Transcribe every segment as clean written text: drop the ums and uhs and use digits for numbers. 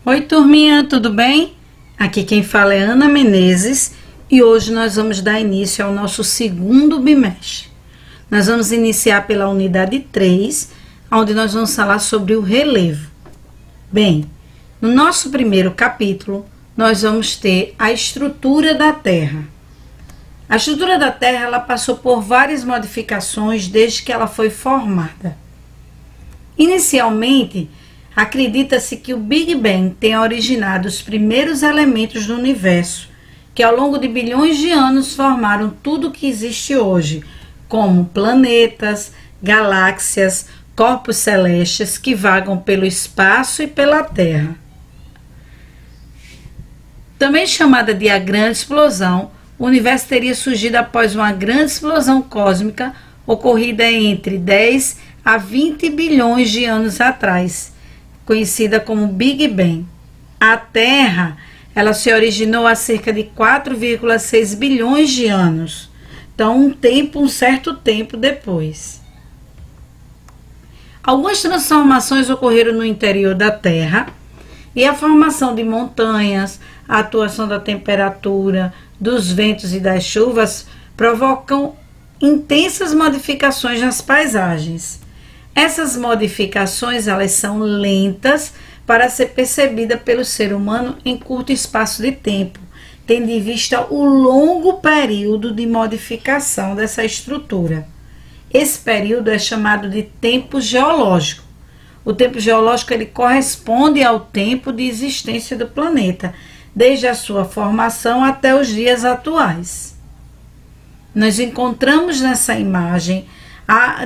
Oi, turminha, tudo bem? Aqui quem fala é Ana Menezes e hoje nós vamos dar início ao nosso segundo bimestre. Nós vamos iniciar pela unidade 3, onde nós vamos falar sobre o relevo. Bem, no nosso primeiro capítulo, nós vamos ter a estrutura da Terra. A estrutura da Terra ela passou por várias modificações desde que ela foi formada. Inicialmente, acredita-se que o Big Bang tenha originado os primeiros elementos do universo, que ao longo de bilhões de anos formaram tudo o que existe hoje, como planetas, galáxias, corpos celestes que vagam pelo espaço e pela Terra. Também chamada de a Grande Explosão, o universo teria surgido após uma grande explosão cósmica ocorrida entre 10 a 20 bilhões de anos atrás, conhecida como Big Bang. A Terra, ela se originou há cerca de 4,6 bilhões de anos. Então, um certo tempo depois. Algumas transformações ocorreram no interior da Terra e a formação de montanhas, a atuação da temperatura, dos ventos e das chuvas provocam intensas modificações nas paisagens. Essas modificações elas são lentas para ser percebida pelo ser humano em curto espaço de tempo, tendo em vista o longo período de modificação dessa estrutura. Esse período é chamado de tempo geológico. O tempo geológico ele corresponde ao tempo de existência do planeta, desde a sua formação até os dias atuais. Nós encontramos nessa imagem,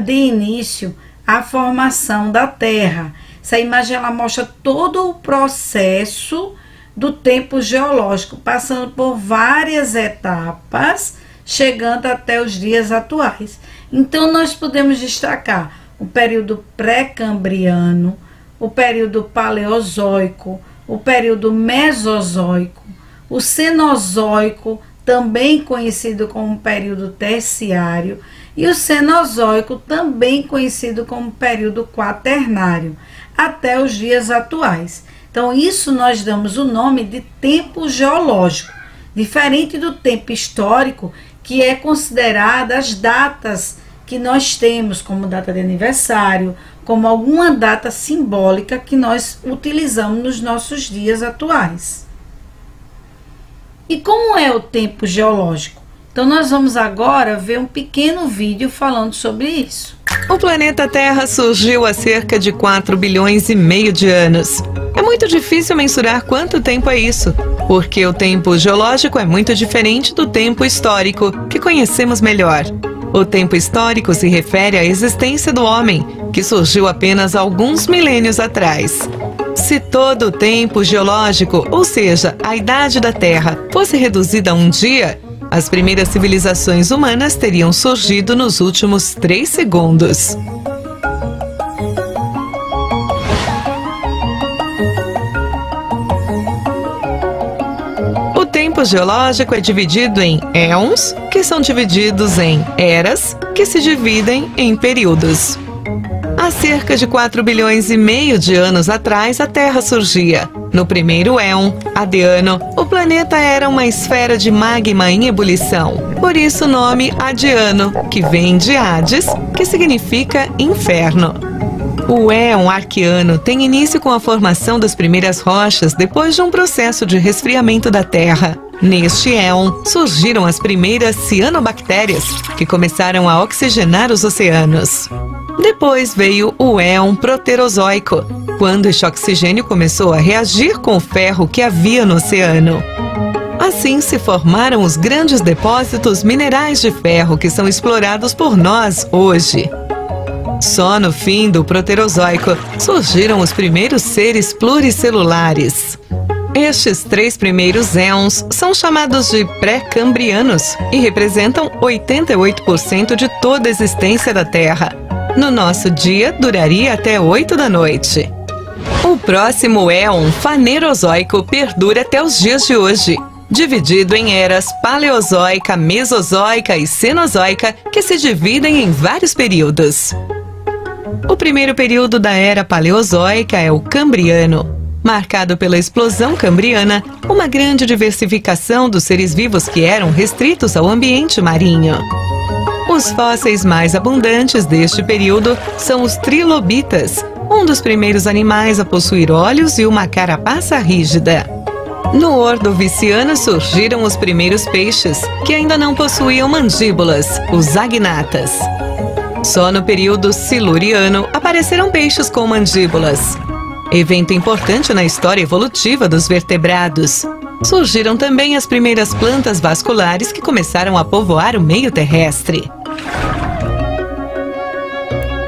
de início, a formação da Terra. Essa imagem ela mostra todo o processo do tempo geológico, passando por várias etapas, chegando até os dias atuais. Então, nós podemos destacar o período pré-cambriano, o período paleozoico, o período mesozoico, o cenozoico, também conhecido como período terciário, e o Cenozoico, também conhecido como período quaternário, até os dias atuais. Então, isso nós damos o nome de tempo geológico, diferente do tempo histórico, que é considerado as datas que nós temos, como data de aniversário, como alguma data simbólica que nós utilizamos nos nossos dias atuais. E como é o tempo geológico? Então, nós vamos agora ver um pequeno vídeo falando sobre isso. O planeta Terra surgiu há cerca de 4 bilhões e meio de anos. É muito difícil mensurar quanto tempo é isso, porque o tempo geológico é muito diferente do tempo histórico, que conhecemos melhor. O tempo histórico se refere à existência do homem, que surgiu apenas alguns milênios atrás. Se todo o tempo geológico, ou seja, a idade da Terra, fosse reduzida a um dia, as primeiras civilizações humanas teriam surgido nos últimos 3 segundos. O tempo geológico é dividido em éons, que são divididos em eras, que se dividem em períodos. Há cerca de 4 bilhões e meio de anos atrás, a Terra surgia. No primeiro éon, Adiano, o planeta era uma esfera de magma em ebulição. Por isso o nome Adiano, que vem de Hades, que significa inferno. O éon Arquiano tem início com a formação das primeiras rochas depois de um processo de resfriamento da Terra. Neste éon, surgiram as primeiras cianobactérias, que começaram a oxigenar os oceanos. Depois veio o éon Proterozoico, quando este oxigênio começou a reagir com o ferro que havia no oceano. Assim se formaram os grandes depósitos minerais de ferro que são explorados por nós hoje. Só no fim do Proterozoico surgiram os primeiros seres pluricelulares. Estes 3 primeiros éons são chamados de pré-cambrianos e representam 88% de toda a existência da Terra. No nosso dia, duraria até 8 da noite. O próximo éon fanerozoico perdura até os dias de hoje, dividido em eras paleozoica, mesozoica e cenozoica, que se dividem em vários períodos. O primeiro período da era paleozoica é o Cambriano. marcado pela explosão cambriana, uma grande diversificação dos seres vivos que eram restritos ao ambiente marinho. Os fósseis mais abundantes deste período são os trilobitas, um dos primeiros animais a possuir olhos e uma carapaça rígida. No Ordoviciano surgiram os primeiros peixes, que ainda não possuíam mandíbulas, os agnatas. Só no período Siluriano apareceram peixes com mandíbulas. Evento importante na história evolutiva dos vertebrados. Surgiram também as primeiras plantas vasculares que começaram a povoar o meio terrestre.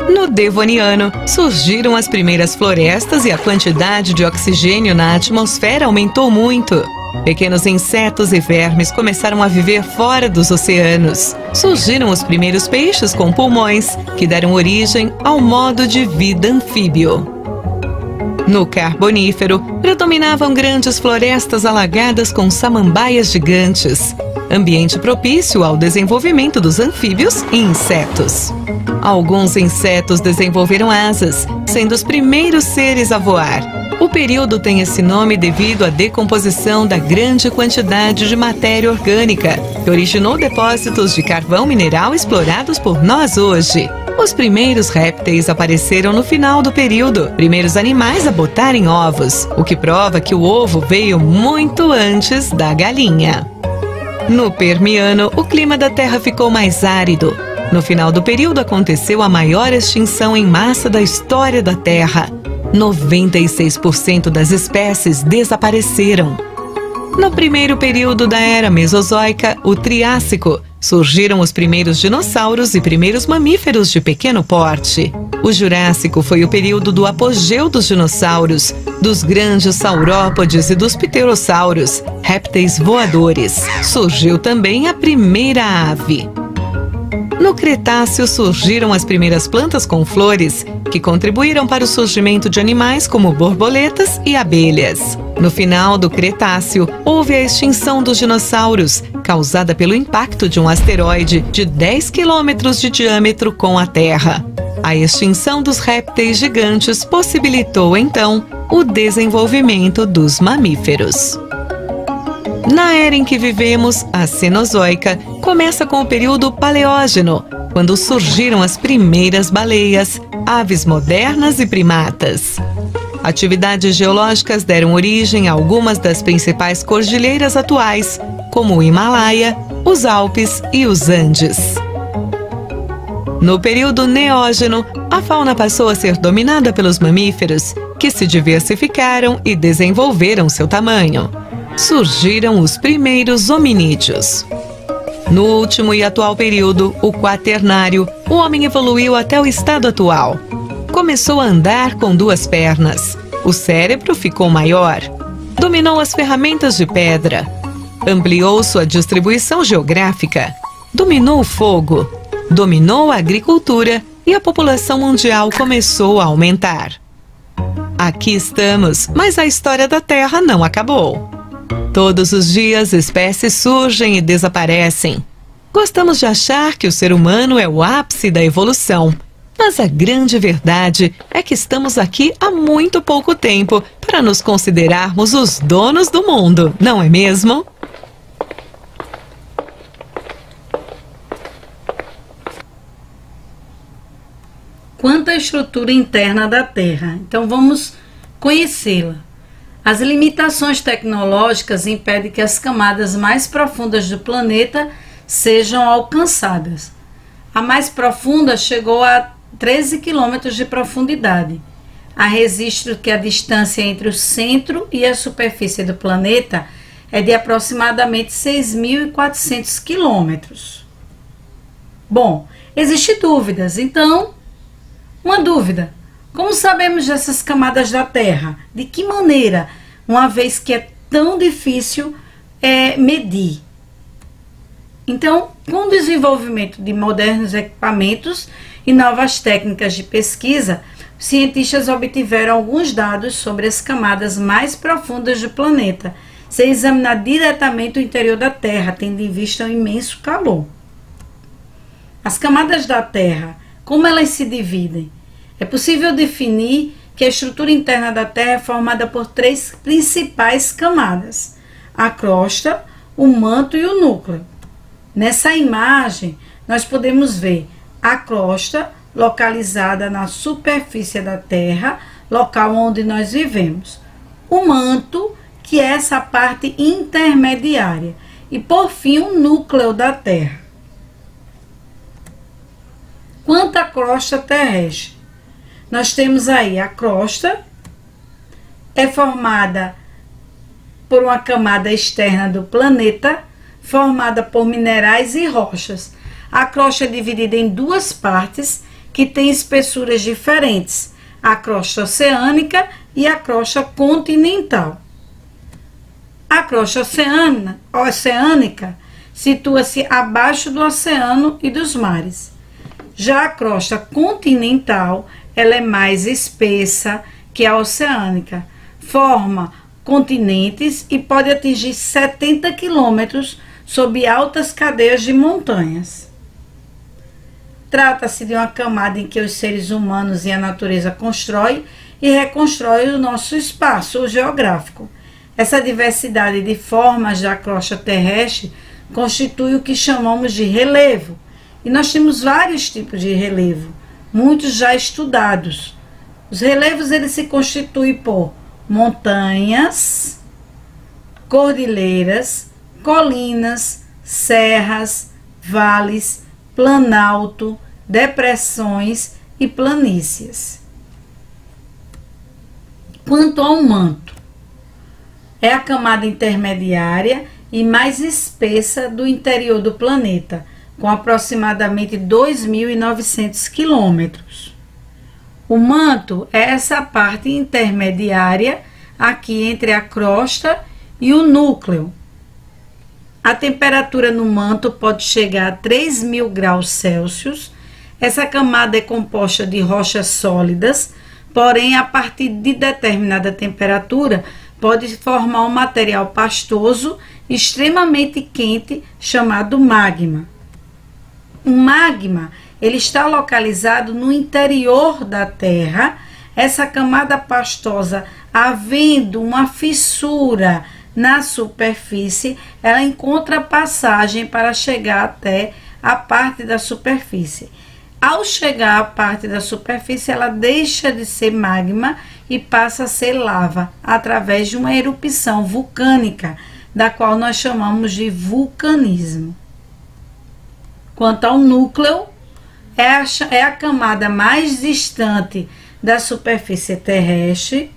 No Devoniano, surgiram as primeiras florestas e a quantidade de oxigênio na atmosfera aumentou muito. Pequenos insetos e vermes começaram a viver fora dos oceanos. Surgiram os primeiros peixes com pulmões, que deram origem ao modo de vida anfíbio. No Carbonífero, predominavam grandes florestas alagadas com samambaias gigantes, ambiente propício ao desenvolvimento dos anfíbios e insetos. Alguns insetos desenvolveram asas, sendo os primeiros seres a voar. O período tem esse nome devido à decomposição da grande quantidade de matéria orgânica, que originou depósitos de carvão mineral explorados por nós hoje. Os primeiros répteis apareceram no final do período, primeiros animais a botarem ovos, o que prova que o ovo veio muito antes da galinha. No Permiano, o clima da Terra ficou mais árido. No final do período aconteceu a maior extinção em massa da história da Terra. 96% das espécies desapareceram. No primeiro período da Era Mesozoica, o Triássico, surgiram os primeiros dinossauros e primeiros mamíferos de pequeno porte. O Jurássico foi o período do apogeu dos dinossauros, dos grandes saurópodes e dos pterossauros, répteis voadores. Surgiu também a primeira ave. No Cretáceo surgiram as primeiras plantas com flores, que contribuíram para o surgimento de animais como borboletas e abelhas. No final do Cretáceo, houve a extinção dos dinossauros, causada pelo impacto de um asteroide de 10 quilômetros de diâmetro com a Terra. A extinção dos répteis gigantes possibilitou, então, o desenvolvimento dos mamíferos. Na era em que vivemos, a Cenozoica, começa com o período Paleógeno, quando surgiram as primeiras baleias, aves modernas e primatas. Atividades geológicas deram origem a algumas das principais cordilheiras atuais, como o Himalaia, os Alpes e os Andes. No período Neógeno, a fauna passou a ser dominada pelos mamíferos, que se diversificaram e desenvolveram seu tamanho. Surgiram os primeiros hominídeos. No último e atual período, o Quaternário, o homem evoluiu até o estado atual. Começou a andar com duas pernas. O cérebro ficou maior. Dominou as ferramentas de pedra. Ampliou sua distribuição geográfica. Dominou o fogo. Dominou a agricultura e a população mundial começou a aumentar. Aqui estamos, mas a história da Terra não acabou. Todos os dias, espécies surgem e desaparecem. Gostamos de achar que o ser humano é o ápice da evolução. Mas a grande verdade é que estamos aqui há muito pouco tempo para nos considerarmos os donos do mundo, não é mesmo? Quanto à estrutura interna da Terra, então vamos conhecê-la. As limitações tecnológicas impedem que as camadas mais profundas do planeta sejam alcançadas. A mais profunda chegou a 13 quilômetros de profundidade. Há registro que a distância entre o centro e a superfície do planeta é de aproximadamente 6.400 quilômetros. Bom, existem dúvidas, então, uma dúvida. Como sabemos dessas camadas da Terra? De que maneira, uma vez que é tão difícil medir? Então, com o desenvolvimento de modernos equipamentos e novas técnicas de pesquisa, cientistas obtiveram alguns dados sobre as camadas mais profundas do planeta, sem examinar diretamente o interior da Terra, tendo em vista o imenso calor. As camadas da Terra, como elas se dividem? É possível definir que a estrutura interna da Terra é formada por 3 principais camadas: a crosta, o manto e o núcleo. Nessa imagem, nós podemos ver a crosta localizada na superfície da Terra, local onde nós vivemos. O manto, que é essa parte intermediária. E, por fim, o núcleo da Terra. Quanto à crosta terrestre, nós temos aí a crosta, é formada por uma camada externa do planeta, formada por minerais e rochas. A crosta é dividida em 2 partes, que têm espessuras diferentes: a crosta oceânica e a crosta continental. A crosta oceânica situa-se abaixo do oceano e dos mares. Já a crosta continental, ela é mais espessa que a oceânica, forma continentes e pode atingir 70 quilômetros sob altas cadeias de montanhas. Trata-se de uma camada em que os seres humanos e a natureza constroem e reconstroem o nosso espaço geográfico. Essa diversidade de formas da crosta terrestre constitui o que chamamos de relevo. E nós temos vários tipos de relevo, muitos já estudados. Os relevos eles se constituem por montanhas, cordilheiras, colinas, serras, vales, planalto, depressões e planícies. Quanto ao manto, é a camada intermediária e mais espessa do interior do planeta, com aproximadamente 2.900 quilômetros. O manto é essa parte intermediária aqui entre a crosta e o núcleo. A temperatura no manto pode chegar a 3.000 graus Celsius. Essa camada é composta de rochas sólidas, porém, a partir de determinada temperatura, pode formar um material pastoso extremamente quente chamado magma. O magma, ele está localizado no interior da Terra. Essa camada pastosa, havendo uma fissura na superfície, ela encontra passagem para chegar até a parte da superfície. Ao chegar à parte da superfície, ela deixa de ser magma e passa a ser lava, através de uma erupção vulcânica, da qual nós chamamos de vulcanismo. Quanto ao núcleo, é a camada mais distante da superfície terrestre.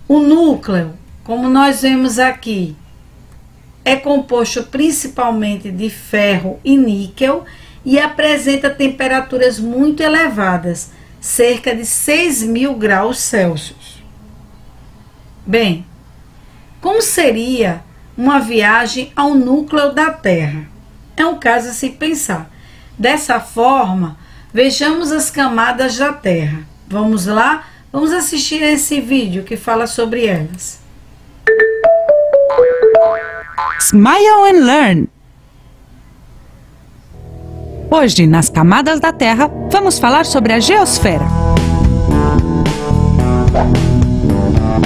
O núcleo, como nós vemos aqui, é composto principalmente de ferro e níquel e apresenta temperaturas muito elevadas, cerca de 6.000 graus Celsius. Bem, como seria uma viagem ao núcleo da Terra? É um caso a se pensar. Dessa forma, vejamos as camadas da Terra. Vamos lá? Vamos assistir a esse vídeo que fala sobre elas. Smile and Learn. Hoje, nas camadas da Terra, vamos falar sobre a geosfera.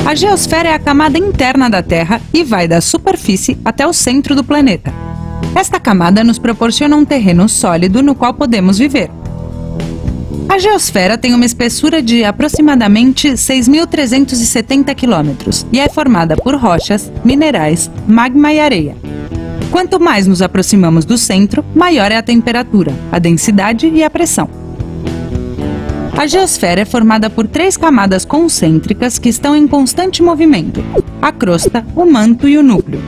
A geosfera é a camada interna da Terra e vai da superfície até o centro do planeta. Esta camada nos proporciona um terreno sólido no qual podemos viver. A geosfera tem uma espessura de aproximadamente 6.370 quilômetros e é formada por rochas, minerais, magma e areia. Quanto mais nos aproximamos do centro, maior é a temperatura, a densidade e a pressão. A geosfera é formada por 3 camadas concêntricas que estão em constante movimento: a crosta, o manto e o núcleo.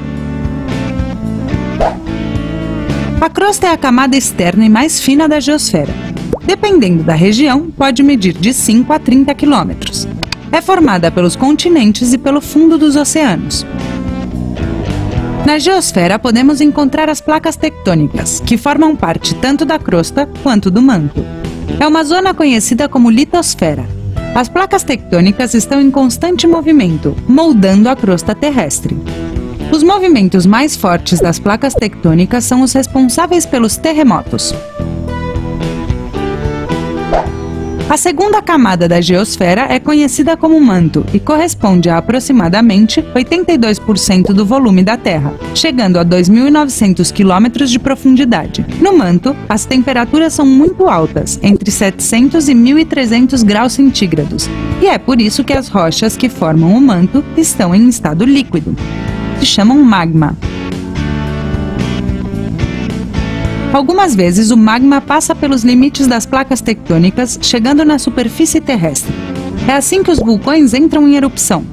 A crosta é a camada externa e mais fina da geosfera. Dependendo da região, pode medir de 5 a 30 quilômetros. É formada pelos continentes e pelo fundo dos oceanos. Na geosfera, podemos encontrar as placas tectônicas, que formam parte tanto da crosta quanto do manto. É uma zona conhecida como litosfera. As placas tectônicas estão em constante movimento, moldando a crosta terrestre. Os movimentos mais fortes das placas tectônicas são os responsáveis pelos terremotos. A segunda camada da geosfera é conhecida como manto e corresponde a aproximadamente 82% do volume da Terra, chegando a 2.900 quilômetros de profundidade. No manto, as temperaturas são muito altas, entre 700 e 1.300 graus centígrados, e é por isso que as rochas que formam o manto estão em estado líquido. Se chamam magma. Algumas vezes o magma passa pelos limites das placas tectônicas, chegando na superfície terrestre. É assim que os vulcões entram em erupção.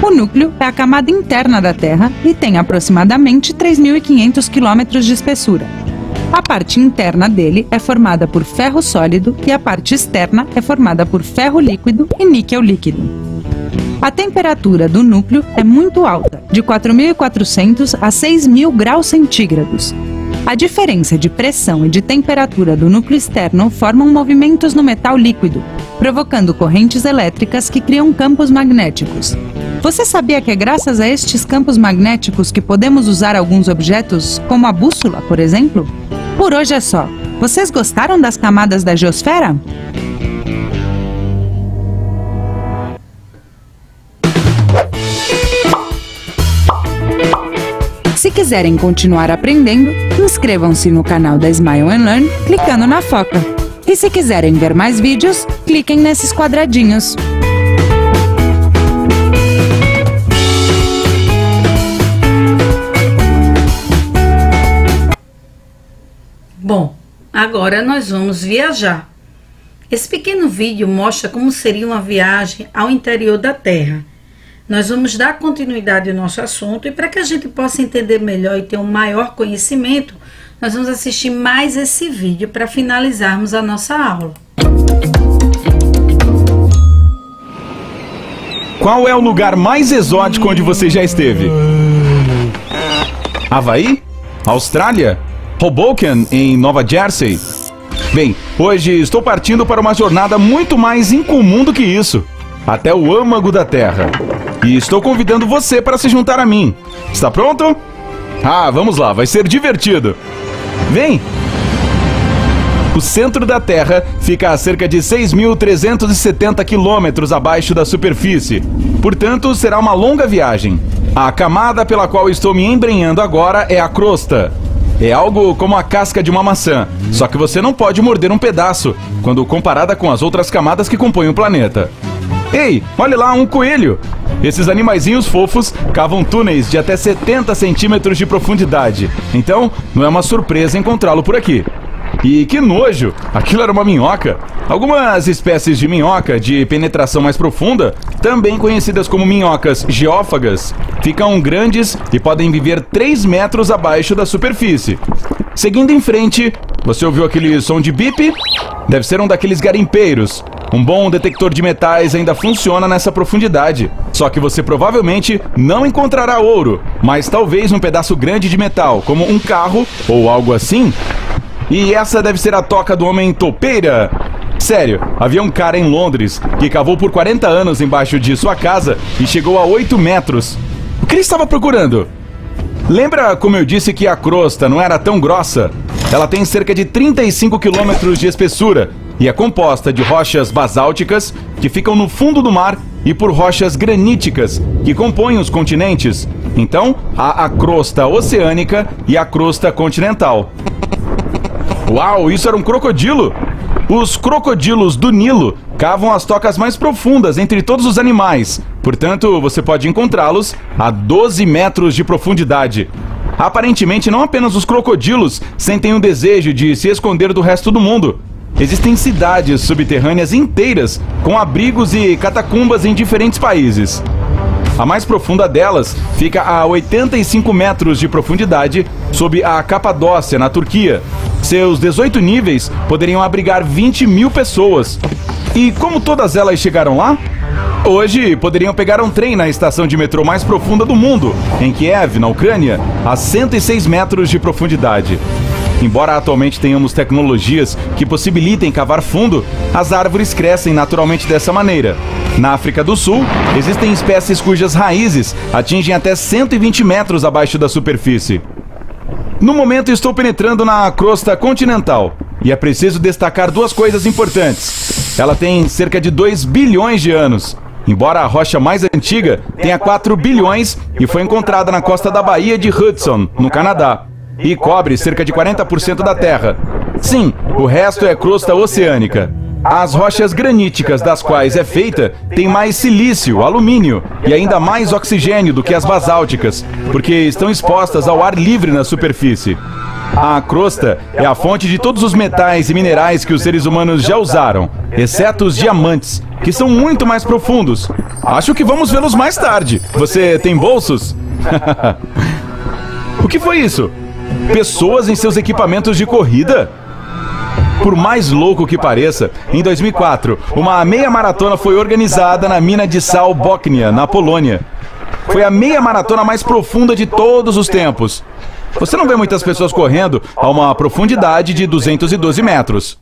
O núcleo é a camada interna da Terra e tem aproximadamente 3.500 quilômetros de espessura. A parte interna dele é formada por ferro sólido e a parte externa é formada por ferro líquido e níquel líquido. A temperatura do núcleo é muito alta, de 4.400 a 6.000 graus centígrados. A diferença de pressão e de temperatura do núcleo externo formam movimentos no metal líquido, provocando correntes elétricas que criam campos magnéticos. Você sabia que é graças a estes campos magnéticos que podemos usar alguns objetos, como a bússola, por exemplo? Por hoje é só. Vocês gostaram das camadas da geosfera? Se quiserem continuar aprendendo, inscrevam-se no canal da Smile & Learn clicando na foca. E se quiserem ver mais vídeos, cliquem nesses quadradinhos. Bom, agora nós vamos viajar. Esse pequeno vídeo mostra como seria uma viagem ao interior da Terra. Nós vamos dar continuidade ao nosso assunto e para que a gente possa entender melhor e ter um maior conhecimento, nós vamos assistir mais esse vídeo para finalizarmos a nossa aula. Qual é o lugar mais exótico onde você já esteve? Havaí? Austrália? Hoboken, em Nova Jersey? Bem, hoje estou partindo para uma jornada muito mais incomum do que isso. Até o âmago da Terra. E estou convidando você para se juntar a mim. Está pronto? Ah, vamos lá, vai ser divertido. Vem! O centro da Terra fica a cerca de 6.370 quilômetros abaixo da superfície. Portanto, será uma longa viagem. A camada pela qual estou me embrenhando agora é a crosta. É algo como a casca de uma maçã, só que você não pode morder um pedaço, quando comparada com as outras camadas que compõem o planeta. Ei, olha lá, um coelho! Esses animaizinhos fofos cavam túneis de até 70 centímetros de profundidade. Então, não é uma surpresa encontrá-lo por aqui. E que nojo! Aquilo era uma minhoca. Algumas espécies de minhoca de penetração mais profunda, também conhecidas como minhocas geófagas, ficam grandes e podem viver 3 metros abaixo da superfície. Seguindo em frente, você ouviu aquele som de bip? Deve ser um daqueles garimpeiros. Um bom detector de metais ainda funciona nessa profundidade. Só que você provavelmente não encontrará ouro, mas talvez um pedaço grande de metal, como um carro ou algo assim. E essa deve ser a toca do homem topeira. Sério, havia um cara em Londres que cavou por 40 anos embaixo de sua casa e chegou a 8 metros. O que ele estava procurando? Lembra como eu disse que a crosta não era tão grossa? Ela tem cerca de 35 quilômetros de espessura e é composta de rochas basálticas que ficam no fundo do mar e por rochas graníticas que compõem os continentes. Então, há a crosta oceânica e a crosta continental. Uau, isso era um crocodilo! Os crocodilos do Nilo cavam as tocas mais profundas entre todos os animais. Portanto, você pode encontrá-los a 12 metros de profundidade. Aparentemente, não apenas os crocodilos sentem o desejo de se esconder do resto do mundo. Existem cidades subterrâneas inteiras com abrigos e catacumbas em diferentes países. A mais profunda delas fica a 85 metros de profundidade sob a Capadócia, na Turquia. Seus 18 níveis poderiam abrigar 20 mil pessoas. E como todas elas chegaram lá? Hoje poderiam pegar um trem na estação de metrô mais profunda do mundo, em Kiev, na Ucrânia, a 106 metros de profundidade. Embora atualmente tenhamos tecnologias que possibilitem cavar fundo, as árvores crescem naturalmente dessa maneira. Na África do Sul, existem espécies cujas raízes atingem até 120 metros abaixo da superfície. No momento estou penetrando na crosta continental. E é preciso destacar duas coisas importantes. Ela tem cerca de 2 bilhões de anos. Embora a rocha mais antiga tenha 4 bilhões e foi encontrada na costa da Baía de Hudson, no Canadá, e cobre cerca de 40% da Terra. Sim, o resto é crosta oceânica. As rochas graníticas das quais é feita têm mais silício, alumínio e ainda mais oxigênio do que as basálticas, porque estão expostas ao ar livre na superfície. A crosta é a fonte de todos os metais e minerais que os seres humanos já usaram, exceto os diamantes, que são muito mais profundos. Acho que vamos vê-los mais tarde. Você tem bolsos? O que foi isso? Pessoas em seus equipamentos de corrida? Por mais louco que pareça, em 2004, uma meia maratona foi organizada na mina de sal Bochnia, na Polônia. Foi a meia maratona mais profunda de todos os tempos. Você não vê muitas pessoas correndo a uma profundidade de 212 metros.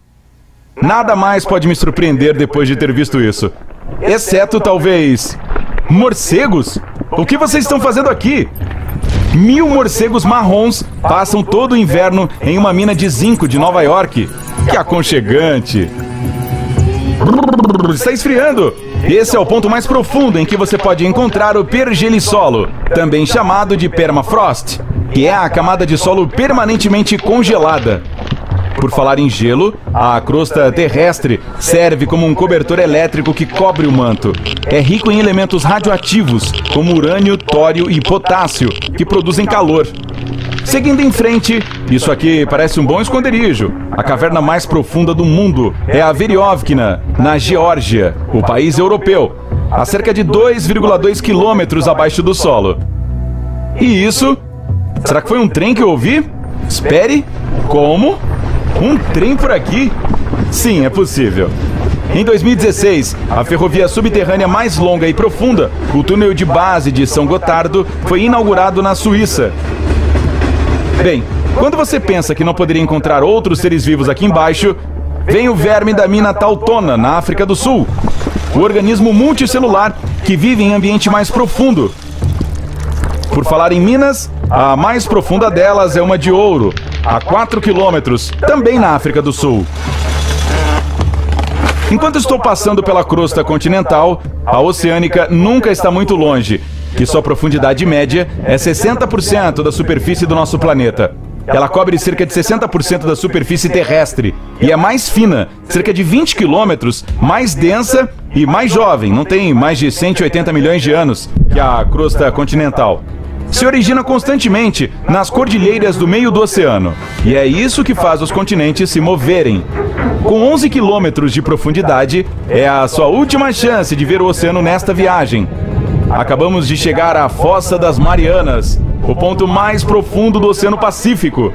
Nada mais pode me surpreender depois de ter visto isso. Exceto, talvez, morcegos? O que vocês estão fazendo aqui? 1000 morcegos marrons passam todo o inverno em uma mina de zinco de Nova York. Que aconchegante! Está esfriando! Esse é o ponto mais profundo em que você pode encontrar o pergelisolo, também chamado de permafrost, que é a camada de solo permanentemente congelada. Por falar em gelo, a crosta terrestre serve como um cobertor elétrico que cobre o manto. É rico em elementos radioativos, como urânio, tório e potássio, que produzem calor. Seguindo em frente, isso aqui parece um bom esconderijo. A caverna mais profunda do mundo é a Veriovkina, na Geórgia, o país europeu, a cerca de 2,2 quilômetros abaixo do solo. E isso? Será que foi um trem que eu ouvi? Espere, como? Um trem por aqui? Sim, é possível. Em 2016, a ferrovia subterrânea mais longa e profunda, o túnel de base de São Gotardo, foi inaugurado na Suíça. Bem, quando você pensa que não poderia encontrar outros seres vivos aqui embaixo, vem o verme da mina Tautona, na África do Sul. O organismo multicelular que vive em ambiente mais profundo. Por falar em minas, a mais profunda delas é uma de ouro, a 4 quilômetros, também na África do Sul. Enquanto estou passando pela crosta continental, a oceânica nunca está muito longe, que sua profundidade média é 60% da superfície do nosso planeta. Ela cobre cerca de 60% da superfície terrestre e é mais fina, cerca de 20 quilômetros, mais densa e mais jovem, não tem mais de 180 milhões de anos, que a crosta continental. Se origina constantemente nas cordilheiras do meio do oceano, e é isso que faz os continentes se moverem. Com 11 quilômetros de profundidade, é a sua última chance de ver o oceano nesta viagem. Acabamos de chegar à Fossa das Marianas, o ponto mais profundo do Oceano Pacífico.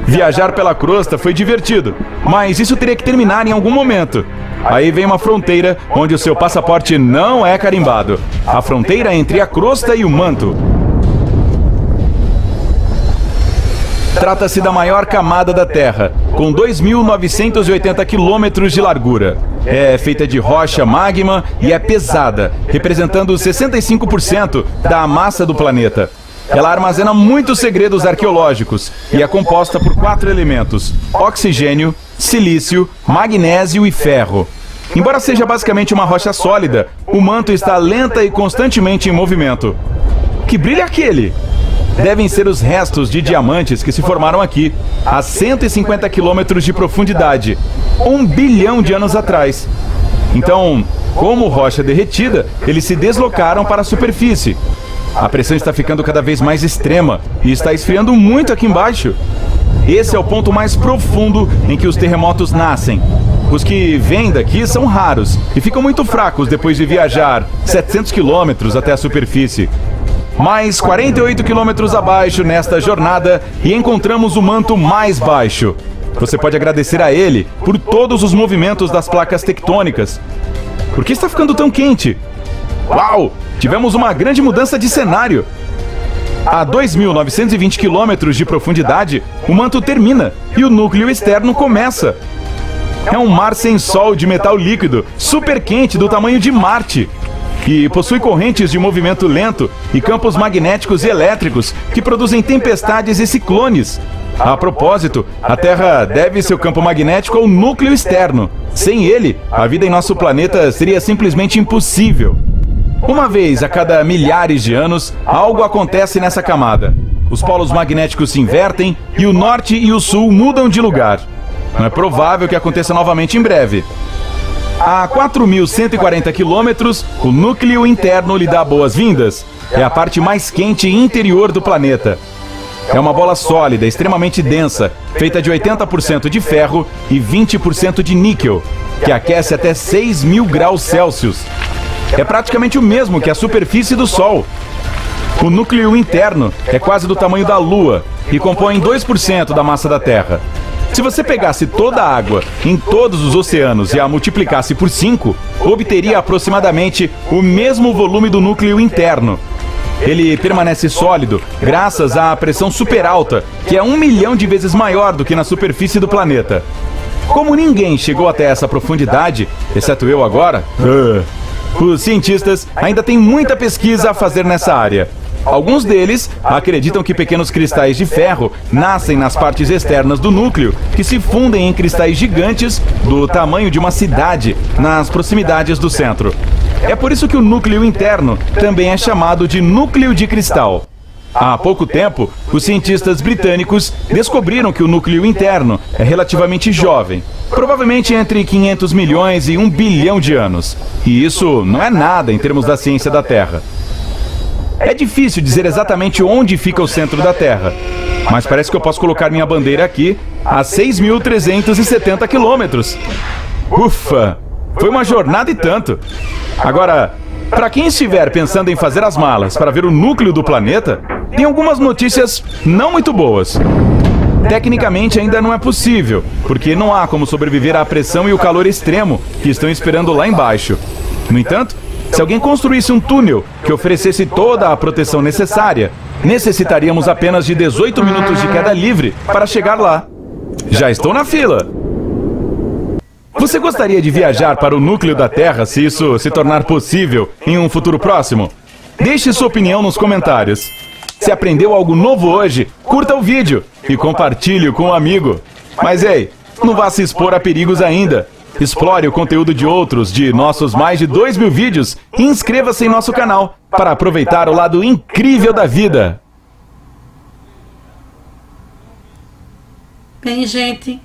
Viajar pela crosta foi divertido, mas isso teria que terminar em algum momento. Aí vem uma fronteira onde o seu passaporte não é carimbado. A fronteira entre a crosta e o manto. Trata-se da maior camada da Terra, com 2.980 quilômetros de largura. É feita de rocha magma e é pesada, representando 65% da massa do planeta. Ela armazena muitos segredos arqueológicos e é composta por 4 elementos: oxigênio, silício, magnésio e ferro. Embora seja basicamente uma rocha sólida, o manto está lenta e constantemente em movimento. Que brilho é aquele? Devem ser os restos de diamantes que se formaram aqui, a 150 quilômetros de profundidade, 1 bilhão de anos atrás. Então, como rocha derretida, eles se deslocaram para a superfície. A pressão está ficando cada vez mais extrema e está esfriando muito aqui embaixo. Esse é o ponto mais profundo em que os terremotos nascem. Os que vêm daqui são raros e ficam muito fracos depois de viajar 700 quilômetros até a superfície. Mais 48 quilômetros abaixo nesta jornada e encontramos o manto mais baixo. Você pode agradecer a ele por todos os movimentos das placas tectônicas. Por que está ficando tão quente? Uau! Tivemos uma grande mudança de cenário. A 2.920 quilômetros de profundidade, o manto termina e o núcleo externo começa. É um mar sem sol de metal líquido, super quente, do tamanho de Marte. E possui correntes de movimento lento e campos magnéticos e elétricos que produzem tempestades e ciclones. A propósito, a Terra deve seu campo magnético ao núcleo externo. Sem ele, a vida em nosso planeta seria simplesmente impossível. Uma vez a cada milhares de anos, algo acontece nessa camada. Os polos magnéticos se invertem e o norte e o sul mudam de lugar. Não é provável que aconteça novamente em breve. A 4.140 quilômetros, o núcleo interno lhe dá boas-vindas. É a parte mais quente e interior do planeta. É uma bola sólida, extremamente densa, feita de 80% de ferro e 20% de níquel, que aquece até 6.000 graus Celsius. É praticamente o mesmo que a superfície do Sol. O núcleo interno é quase do tamanho da Lua e compõe 2% da massa da Terra. Se você pegasse toda a água em todos os oceanos e a multiplicasse por 5, obteria aproximadamente o mesmo volume do núcleo interno. Ele permanece sólido graças à pressão super alta, que é 1 milhão de vezes maior do que na superfície do planeta. Como ninguém chegou até essa profundidade, exceto eu agora, os cientistas ainda têm muita pesquisa a fazer nessa área. Alguns deles acreditam que pequenos cristais de ferro nascem nas partes externas do núcleo, que se fundem em cristais gigantes do tamanho de uma cidade nas proximidades do centro. É por isso que o núcleo interno também é chamado de núcleo de cristal. Há pouco tempo, os cientistas britânicos descobriram que o núcleo interno é relativamente jovem, provavelmente entre 500 milhões e 1 bilhão de anos. E isso não é nada em termos da ciência da Terra. É difícil dizer exatamente onde fica o centro da Terra, mas parece que eu posso colocar minha bandeira aqui a 6.370 quilômetros. Ufa! Foi uma jornada e tanto. Agora, para quem estiver pensando em fazer as malas para ver o núcleo do planeta, tem algumas notícias não muito boas. Tecnicamente ainda não é possível, porque não há como sobreviver à pressão e o calor extremo que estão esperando lá embaixo. No entanto, se alguém construísse um túnel que oferecesse toda a proteção necessária, necessitaríamos apenas de 18 minutos de queda livre para chegar lá. Já estou na fila! Você gostaria de viajar para o núcleo da Terra se isso se tornar possível em um futuro próximo? Deixe sua opinião nos comentários. Se aprendeu algo novo hoje, curta o vídeo e compartilhe com um amigo. Mas ei, não vá se expor a perigos ainda. Explore o conteúdo de outros de nossos mais de 2.000 vídeos e inscreva-se em nosso canal para aproveitar o lado incrível da vida. Bem, gente,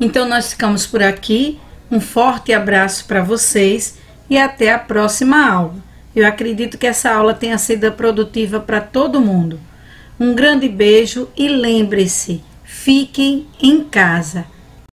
então nós ficamos por aqui. Um forte abraço para vocês e até a próxima aula. Eu acredito que essa aula tenha sido produtiva para todo mundo. Um grande beijo e lembre-se, fiquem em casa.